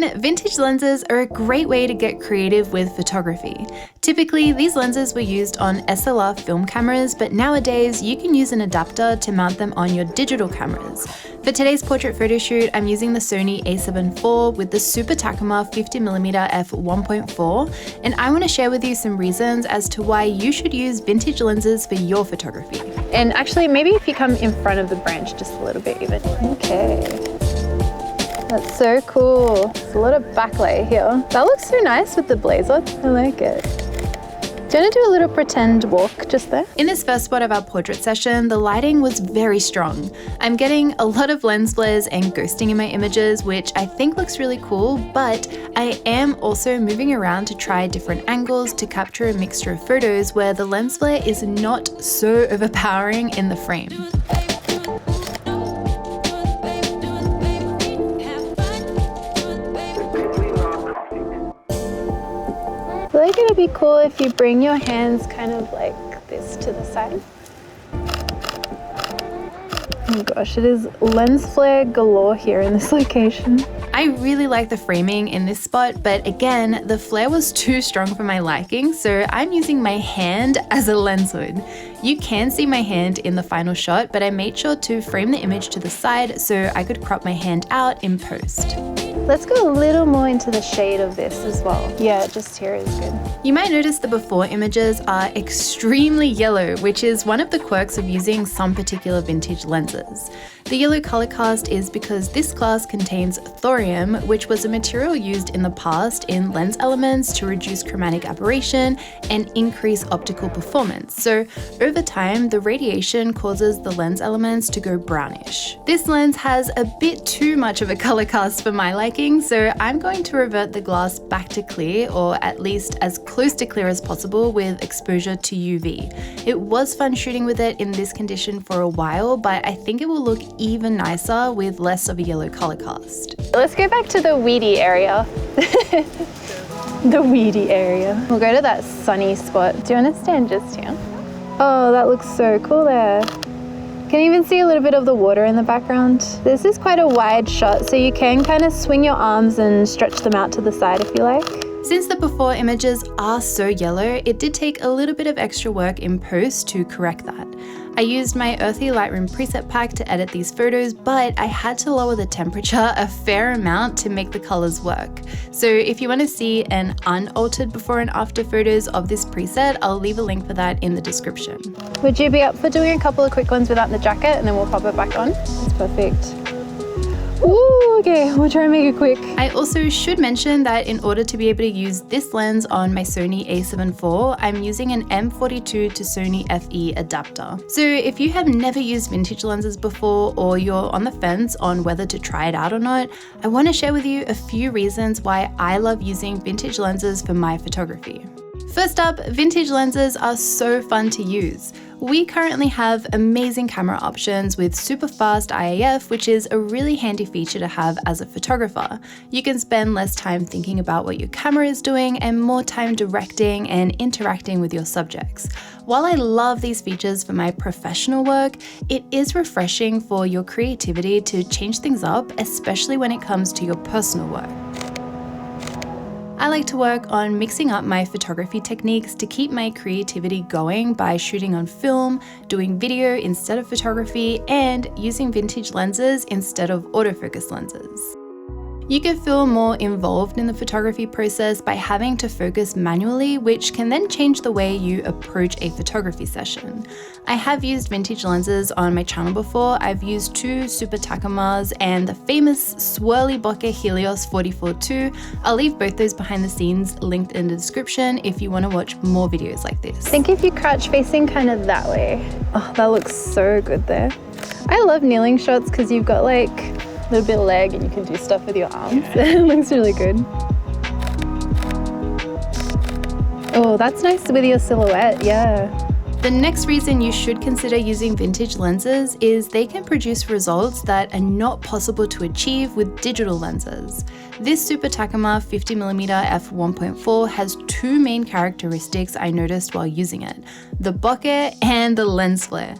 addition, vintage lenses are a great way to get creative with photography. Typically, these lenses were used on SLR film cameras, but nowadays you can use an adapter to mount them on your digital cameras. For today's portrait photo shoot, I'm using the Sony A7IV with the Super Takumar 50mm f1.4, and I want to share with you some reasons as to why you should use vintage lenses for your photography. And actually, maybe if you come in front of the branch just a little bit even. Okay. That's so cool. There's a lot of backlight here. That looks so nice with the blazer. I like it. Do you want to do a little pretend walk just there? In this first spot of our portrait session, the lighting was very strong. I'm getting a lot of lens flares and ghosting in my images, which I think looks really cool, but I am also moving around to try different angles to capture a mixture of photos where the lens flare is not so overpowering in the frame. I feel like it'd be cool if you bring your hands kind of like this to the side. Oh my gosh, it is lens flare galore here in this location. I really like the framing in this spot, but again, the flare was too strong for my liking, so I'm using my hand as a lens hood. You can see my hand in the final shot, but I made sure to frame the image to the side so I could crop my hand out in post. Let's go a little more into the shade of this as well. Yeah, just here is good. You might notice the before images are extremely yellow, which is one of the quirks of using some particular vintage lenses. The yellow color cast is because this class contains thorium, which was a material used in the past in lens elements to reduce chromatic aberration and increase optical performance. So over time, the radiation causes the lens elements to go brownish. This lens has a bit too much of a color cast for my liking, so I'm going to revert the glass back to clear, or at least as close to clear as possible with exposure to UV. It was fun shooting with it in this condition for a while, but I think it will look even nicer with less of a yellow color cast. Let's go back to the weedy area. The weedy area. We'll go to that sunny spot. Do you want to stand just here? Oh, that looks so cool there. Can you even see a little bit of the water in the background? This is quite a wide shot, so you can kind of swing your arms and stretch them out to the side if you like. Since the before images are so yellow, it did take a little bit of extra work in post to correct that. I used my Earthy Lightroom preset pack to edit these photos, but I had to lower the temperature a fair amount to make the colors work. So if you want to see an unaltered before and after photos of this preset, I'll leave a link for that in the description. Would you be up for doing a couple of quick ones without the jacket and then we'll pop it back on? That's perfect. Ooh, okay, we'll try and make it quick. I also should mention that in order to be able to use this lens on my Sony A7IV, I'm using an M42 to Sony FE adapter. So if you have never used vintage lenses before, or you're on the fence on whether to try it out or not, I want to share with you a few reasons why I love using vintage lenses for my photography. First up, vintage lenses are so fun to use. We currently have amazing camera options with super fast IAF, which is a really handy feature to have as a photographer. You can spend less time thinking about what your camera is doing and more time directing and interacting with your subjects. While I love these features for my professional work, it is refreshing for your creativity to change things up, especially when it comes to your personal work. I like to work on mixing up my photography techniques to keep my creativity going by shooting on film, doing video instead of photography, and using vintage lenses instead of autofocus lenses. You can feel more involved in the photography process by having to focus manually, which can then change the way you approach a photography session. I have used vintage lenses on my channel before. I've used two Super Takumars and the famous swirly bokeh Helios 44-2. I'll leave both those behind the scenes linked in the description if you want to watch more videos like this. I think if you crouch facing kind of that way. Oh, that looks so good there. I love kneeling shots because you've got like a little bit of leg and you can do stuff with your arms. It looks really good. Oh, that's nice with your silhouette, yeah. The next reason you should consider using vintage lenses is they can produce results that are not possible to achieve with digital lenses. This Super Takumar 50mm f1.4 has two main characteristics I noticed while using it, the bokeh and the lens flare.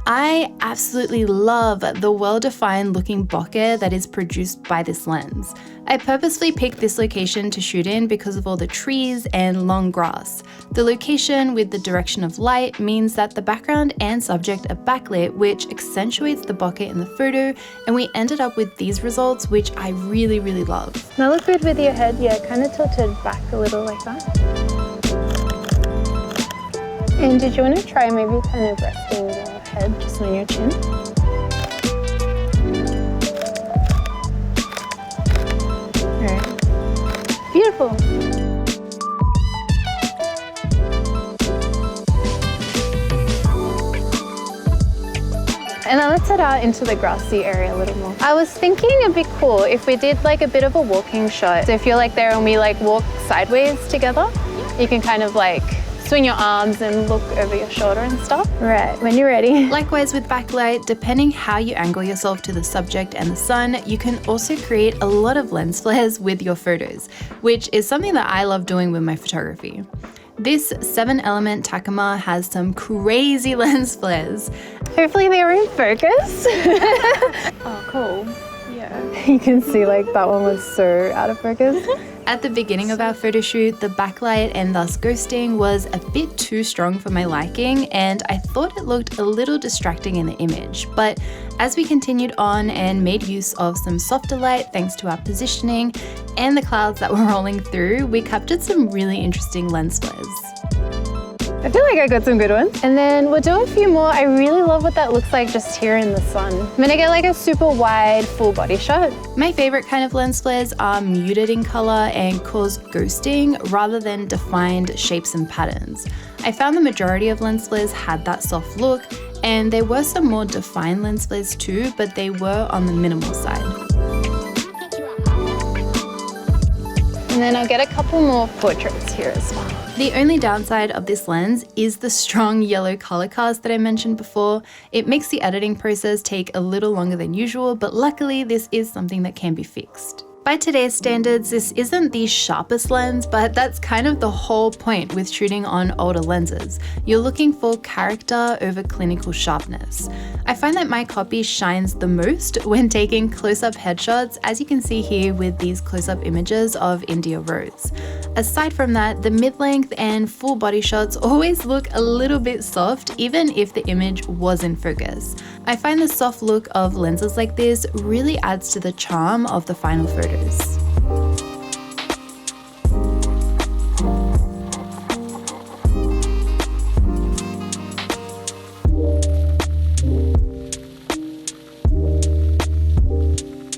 I absolutely love the well-defined looking bokeh that is produced by this lens. I purposely picked this location to shoot in because of all the trees and long grass. The location with the direction of light means that the background and subject are backlit, which accentuates the bokeh in the photo, and we ended up with these results, which I really love. That look good with your head, yeah, kind of tilted back a little like that. And did you want to try maybe kind of resting your head just on your chin? Alright. Beautiful. And then let's head out into the grassy area a little more. I was thinking it'd be cool if we did like a bit of a walking shot. So if you're like there and we like walk sideways together, you can kind of like swing your arms and look over your shoulder and stuff. Right, when you're ready. Likewise with backlight, depending how you angle yourself to the subject and the sun, you can also create a lot of lens flares with your photos, which is something that I love doing with my photography. This 7-element Takumar has some crazy lens flares. Hopefully they were in focus. Oh, cool. Yeah. You can see like that one was so out of focus. At the beginning of our photo shoot, the backlight and thus ghosting was a bit too strong for my liking, and I thought it looked a little distracting in the image. But as we continued on and made use of some softer light thanks to our positioning and the clouds that were rolling through, we captured some really interesting lens flares. I feel like I got some good ones. And then we'll do a few more. I really love what that looks like just here in the sun. I'm gonna get like a super wide full body shot. My favorite kind of lens flares are muted in color and cause ghosting rather than defined shapes and patterns. I found the majority of lens flares had that soft look, and there were some more defined lens flares too, but they were on the minimal side. And then I'll get a couple more portraits here as well. The only downside of this lens is the strong yellow color cast that I mentioned before. It makes the editing process take a little longer than usual, but luckily this is something that can be fixed. By today's standards, this isn't the sharpest lens, but that's kind of the whole point with shooting on older lenses. You're looking for character over clinical sharpness. I find that my copy shines the most when taking close-up headshots, as you can see here with these close-up images of India Rose. Aside from that, the mid-length and full body shots always look a little bit soft, even if the image was in focus. I find the soft look of lenses like this really adds to the charm of the final photos.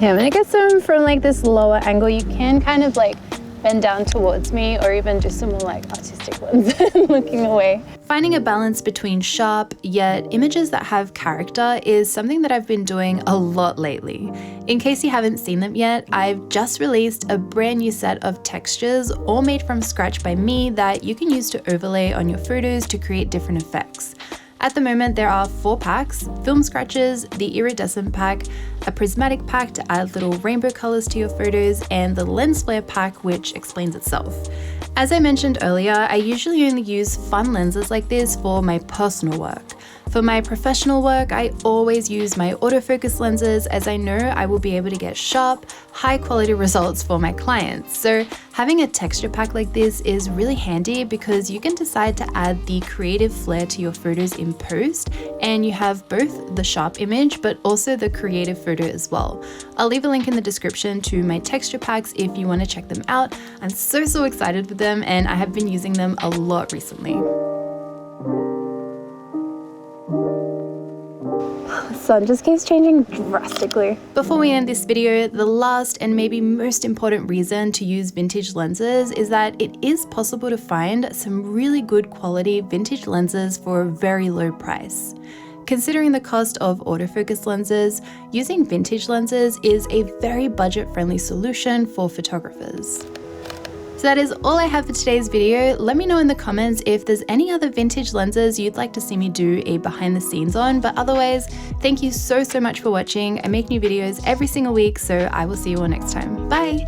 Yeah, I'm gonna get some from like this lower angle. You can kind of like bend down towards me or even do some more like artistic ones looking away. Finding a balance between sharp yet images that have character is something that I've been doing a lot lately. In case you haven't seen them yet, I've just released a brand new set of textures all made from scratch by me that you can use to overlay on your photos to create different effects. At the moment, there are 4 packs: film scratches, the iridescent pack, a prismatic pack to add little rainbow colors to your photos, and the lens flare pack, which explains itself. As I mentioned earlier, I usually only use fun lenses like this for my personal work. For my professional work, I always use my autofocus lenses, as I know I will be able to get sharp, high quality results for my clients. So having a texture pack like this is really handy because you can decide to add the creative flair to your photos in post, and you have both the sharp image but also the creative photo as well. I'll leave a link in the description to my texture packs if you want to check them out. I'm so excited with them, and I have been using them a lot recently. The sun just keeps changing drastically. Before we end this video, the last and maybe most important reason to use vintage lenses is that it is possible to find some really good quality vintage lenses for a very low price. Considering the cost of autofocus lenses, using vintage lenses is a very budget-friendly solution for photographers. So that is all I have for today's video. Let me know in the comments if there's any other vintage lenses you'd like to see me do a behind the scenes on, but otherwise, thank you so much for watching. I make new videos every single week, so I will see you all next time. Bye!